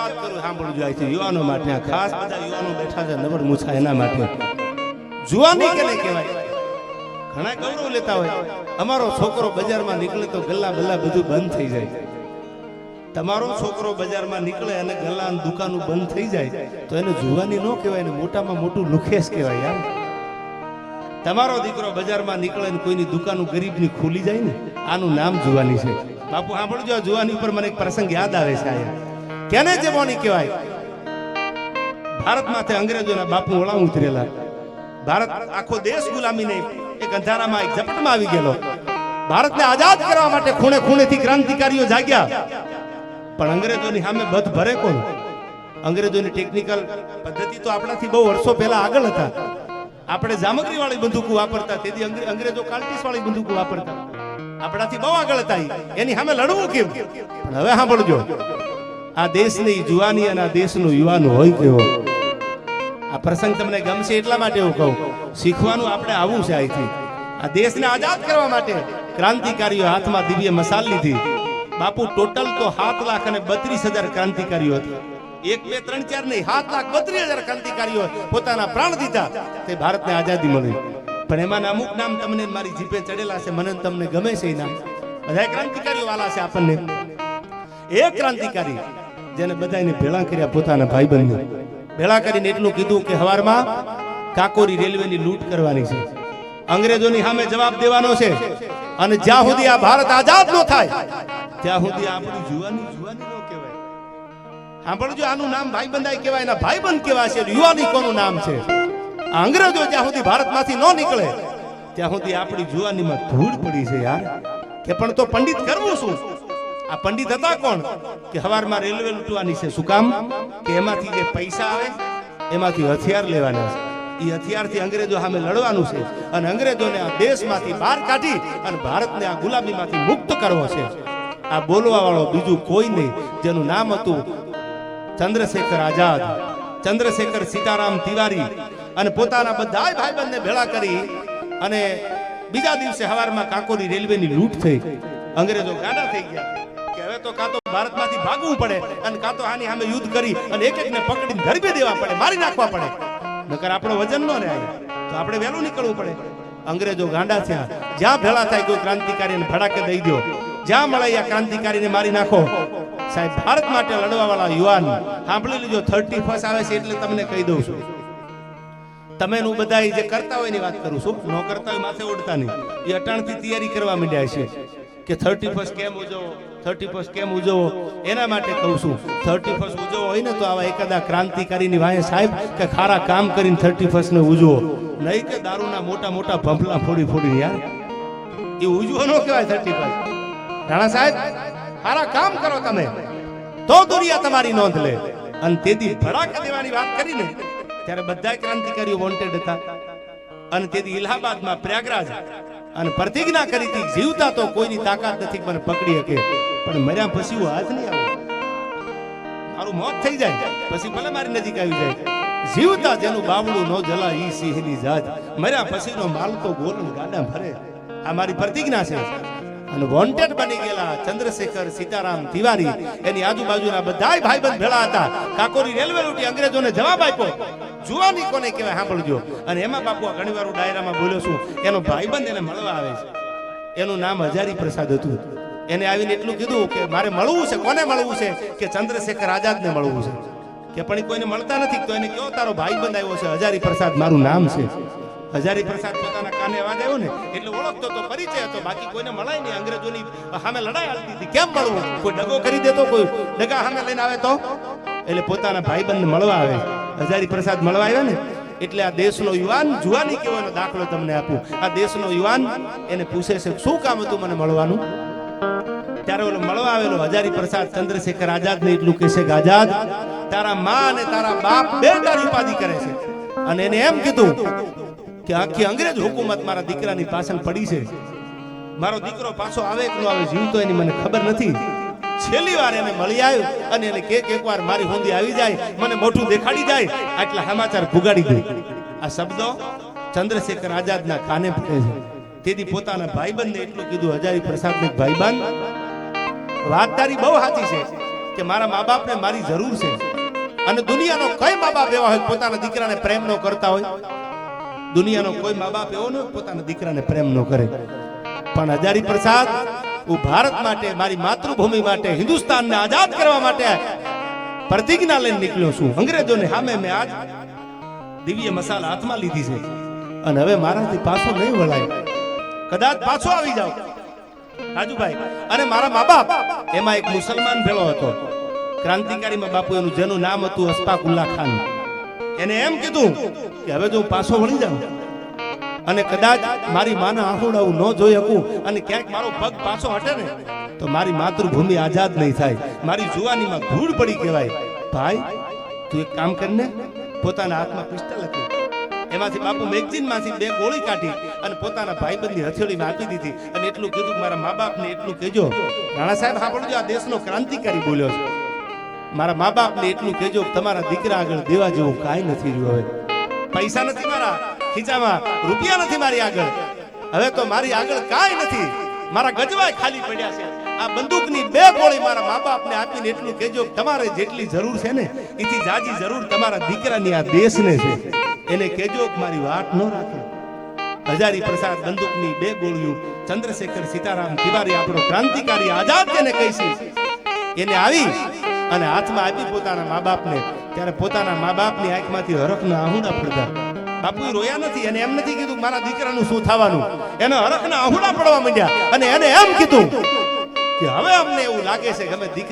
વાત કરું સાંભળજો અહીંથી યુવાનો માટે ખાસ બધા યુવાનો બેઠા છે નવર મૂછા એના માટે જુવાની કેને કહેવાય ઘણા ગૌરવ લેતા હોય અમારો છોકરો બજારમાં નીકળે તો ગલ્લા બલ્લા બધું બંધ થઈ જાય તમારો છોકરો બજારમાં નીકળે અને ગલ્લા અને દુકાનો બંધ થઈ જાય તો એને જુવાની ન કહેવાય ને મોટામાં મોટું લુખેસ કહેવાય યાર તમારો દીકરો બજારમાં નીકળે ને કોઈની દુકાનો ગરીબની ખુલી જાય ને આનું નામ જુવાની છે બાપુ સાંભળજો જુવાની ઉપર મને એક પ્રસંગ યાદ આવે છે આયા કેને જવાની કહેવાય ભારતમાંથી અંગ્રેજોના બાપુ ઓળા ઉતરેલા ભારત આખો દેશ ગુલામી નહીં એક અંધારામાં એક ઝપટમાં આવી ગયેલો ભારતને આઝાદ કરવા માટે ખૂણે ખૂણેથી ક્રાંતિકારીઓ જાગ્યા પણ અંગ્રેજોની સામે બધ ભરે કોણ અંગ્રેજોની ટેકનિકલ પદ્ધતિ તો આપણાથી બહુ વર્ષો પહેલા આગળ હતા આપણે જામગરી વાળી બંદૂકો વાપરતા તેથી અંગ્રેજો કાલ્ટીસ વાળી બંદૂકો વાપરતા આપણાથી બહુ આગળ હતા એની સામે લડવું કેમ પણ હવે સાંભળજો આ દેશની જુવાની અને આ દેશનો યુવાન હોય કેવો આ પ્રસંગ તમને ગમશે એટલા માટે હું કહું શીખવાનું આપણે આવું છે અહીંથી આ દેશને આઝાદ કરવા માટે ક્રાંતિકારીઓ હાથમાં દિવ્ય મસાલ લીધી બાપુ ટોટલ તો 7,32,000 ક્રાંતિકારીઓ હતા 1, 2, 3, 4 નહીં 7,32,000 ક્રાંતિકારીઓ પોતાના પ્રાણ દીધા તે ભારતને આઝાદી મળી પણ એમાં અમુક નામ તમને મારી જીભે ચડેલા છે મને તમને ગમે છે એ નામ બધા ક્રાંતિકારીઓ વાલા છે આપણને એક ક્રાંતિકારી જેને બધાને ભેળા કર્યા પોતાના ભાઈબંધને ભેળા કરીને એટલું કીધું કે હવારમાં કાકોરી રેલવેની લૂંટ કરવાની છે અંગ્રેજોની સામે જવાબ દેવાનો છે અને જ્યાં સુધી આ ભારત આઝાદ ન થાય ત્યાં સુધી આપણી જુવાની ન કહેવાય સાંભળજો આનું નામ ભાઈબંધાઈ કહેવાય એના ભાઈબંધ કેવા છે યુવાની કોનું નામ છે આ અંગ્રેજો જ્યાં સુધી ભારતમાંથી ન નીકળે ત્યાં સુધી આપણી જુવાનીમાં ધૂળ પડી છે યાર કે પણ તો પંડિત કરવું શું આ પંડિત હતા કોણ કે હવારમાં રેલવે લૂંટવાની છે શું કામ કે એમાંથી જે પૈસા આવે એમાંથી હથિયાર લેવાના છે એ હથિયારથી અંગ્રેજો સામે લડવાનું છે અને અંગ્રેજોને આ દેશમાંથી બહાર કાઢી અને ભારતને આ ગુલામીમાંથી મુક્ત કરવો છે આ બોલવા વાળો બીજું કોઈ નહીં જેનું નામ હતું ચંદ્રશેખર આઝાદ ચંદ્રશેખર સીતારામ તિવારી અને પોતાના બધા ભાઈબંધને ભેળા કરી અને બીજા દિવસે હવારમાં કાકોરી રેલવેની લૂંટ થઈ અંગ્રેજો ગાડા થઈ ગયા કે હવે તો કાં તો ભારતમાંથી ભાગવું પડે અને કાં તો આની સામે યુદ્ધ કરી અને એક એકને પકડીને ધરબી દેવા પડે મારી નાખવા પડે નકર આપણો વજન ન રહે તો આપણે વહેલું નીકળવું પડે અંગ્રેજો ગાંડા થયા જ્યાં ભેળા થાય કોઈ ક્રાંતિકારીને ભડાકે દઈ દો જ્યાં મળે આ ક્રાંતિકારીને મારી નાખો સાહેબ ભારત માટે લડવા વાળા યુવાન સાંભળી લેજો 31 આવે છે એટલે તમને કહી દઉં છું તમે નું બધા જે કરતા હોય એની વાત કરું છું ન કરતા હોય માથે ઉડતા નહીં એ અટાણથી તૈયારી કરવા માંડ્યા છે કે 31 કેમ ઉજવો 31 કેમ ઉજવો એના માટે કહું છું 31 ઉજવો હોય ને તો આવા એકાદા ક્રાંતિકારીની વાહે સાહેબ કે ખારા કામ કરીને 31 ને ઉજવો નહીં કે દારૂના મોટા મોટા ભંભલા ફોડી યાર એ ઉજવો ન કહેવાય 31 રાણા સાહેબ ખારા કામ કરો તમે તો દુનિયા તમારી નોંધ લે અને તેથી ભડાકા દેવાની વાત કરીને ત્યારે બધા ક્રાંતિકારીઓ વોન્ટેડ હતા અને તેથી ઇલાહાબાદમાં પ્રયાગરાજ અને પ્રતિજ્ઞા કરી હતી જીવતા તો કોઈની તાકાત નથી મને પકડી શકે પણ મર્યા પછી હું હાથ નહીં આવે મારું મોત થઈ જાય પછી ભલે મારી નજીક આવી જાય જીવતા જેનું બાવળું ન જલા ઈ સિંહની જાત મર્યા પછીનો માલ તો ગોલ ગાડા ભરે આ મારી પ્રતિજ્ઞા છે અને વોન્ટેડ બની ગયેલા ચંદ્રશેખર સીતારામ તિવારી એની આજુબાજુના બધાય ભાઈબંધ ભેળા હતા કાકોરી રેલવે લૂંટી અંગ્રેજોને જવાબ આપ્યો જુવાની કોને કહેવાય સાંભળજો અને એમાં બાપુ ઘણી વાર ડાયરામાં બોલ્યો છું એનો ભાઈબંધ એને મળવા આવે છે એનું નામ હજારી પ્રસાદ હતું એને આવીને એટલું કીધું કે મારે મળવું છે કોને મળવું છે કે ચંદ્રશેખર આઝાદને મળવું છે કે પણ કોઈને મળતા નથી તો એને કયો તારો ભાઈબંધ આવ્યો છે હજારી પ્રસાદ મારું નામ છે હજારી પ્રસાદ પોતાના કાને અવાજ આવ્યો ને એટલે ઓળખતો તો પરિચય હતો બાકી કોઈને મળાય નહીં અંગ્રેજોની સામે લડાઈ હાલતી હતી કેમ મળવું કોઈ ડગો કરી દેતો કોઈ ડગા સામે લઈને આવે તો એટલે પોતાના ભાઈબંધને મળવા આવે હજારી પ્રસાદ મળવા આવ્યા ને એટલે આ દેશનો યુવાન જુવાની કેવાનો દાખલો તમને આપું આ દેશનો યુવાન એને પૂછે છે શું કામ હતું મને મળવાનું ત્યારે ઓલો મળવા આવેલો હજારી પ્રસાદ ચંદ્રશેખર આઝાદ ને એટલું કહેશે કે આઝાદ તારા માં અને તારા બાપ બે તારી ઉપાધિ કરે છે અને એને એમ કીધું કે આખી અંગ્રેજ હુકુમત મારા દીકરાની પાછળ પડી છે મારો દીકરો પાછો આવે કે ન આવે જીવતો એની મને ખબર નથી છેલ્લી વાર એને મળી આવ્યો અને એને એકવાર મારી હુંદી આવી જાય મને મોઢું દેખાડી જાય આટલા સમાચાર ભુગાડી દે આ શબ્દો ચંદ્રશેખર આઝાદના કાને પડે છે તેથી પોતાના ભાઈબંધને એટલું કીધું હજારી પ્રસાદને ભાઈબંધ વાત તારી બહુ સાચી છે કે મારા મા બાપને મારી જરૂર છે. અને દુનિયાનો કોઈ મા બાપ એવા હોય પોતાના દીકરાને પ્રેમ ન કરતા હોય. દુનિયાનો કોઈ મા બાપ એવો ન હોય પોતાના દીકરાને પ્રેમ ન કરે. પણ હજારી પ્રસાદ, હું ભારત માટે, મારી માતૃભૂમિ માટે, હિન્દુસ્તાનને આઝાદ કરવા માટે પ્રતિજ્ઞા લઈને નીકળ્યો છું. અંગ્રેજોને સામે મેં આજ દિવ્ય મસાલા હાથમાં લીધી છે અને હવે મારાથી પાછો નહીં વળાય. કદાચ પાછો આવી જાવ રાજુભાઈ. અને મારા મા બાપ, એમાં એક મુસલમાન ભેળો હતો ક્રાંતિકારીમાં બાપુ, એનું જેનું નામ હતું અશફાકુલ્લા ખાન. એને એમ કીધું કે હવે જો હું પાછો વળી જાઉં અને કદાચ મારી માના આંખોડા હું ન જોઈ શકું અને ક્યાંક મારો પગ પાછો હટે ને તો મારી માતૃભૂમિ આઝાદ નહીં થાય, મારી જુવાનીમાં ધૂળ પડી કહેવાય. ભાઈ તું એક કામ કરીને પોતાના હાથમાં પિસ્તલ હતી, એમાંથી બાપુ મેગઝીનમાંથી 2 ગોળી કાઢી અને પોતાના ભાઈબંધની હથેળીમાં આપી દીધી અને એટલું કીધું મારા મા બાપને એટલું કહેજો, રાણા સાહેબ સાંભળજો, આ દેશનો ક્રાંતિકારી બોલ્યો છે, મારા મા બાપને એટલું કહેજો કે તમારા દીકરા આગળ દેવા જેવું કાંઈ નથી રહ્યું. હવે પૈસા નથી મારા ખીચામાં, રૂપિયા નથી મારી આગળ, હવે તો મારી આગળ કાંઈ નથી, મારા ગજવાય ખાલી પડ્યા છે. આ બંદૂકની 2 ગોળી મારા મા બાપને આપીને એટલું કહેજો કે તમારે જેટલી જરૂર છે ને એથી જાજી જરૂર તમારા દીકરાની આ દેશને છે, એને કહેજો કે મારી વાત ન રાખે. હજારી પ્રસાદ બંદૂકની 2 ગોળીઓ ચંદ્રશેખર સીતારામ તિવારી, આપણો ક્રાંતિકારી આઝાદ જેને કહીશું, એને આવી અને હાથમાં આપી પોતાના મા બાપને. ત્યારે પોતાના મા બાપની આંખમાંથી હરખના આહુડા પડતા. બાપુ રોયા નથી, એને એમ નથી કીધું મારા દીકરાનું શું થવાનું, એને હરખના આહુડા પડવા માંડ્યા અને એને એમ કીધું કે હવે અમને એવું લાગે છે કે અમે દીકરા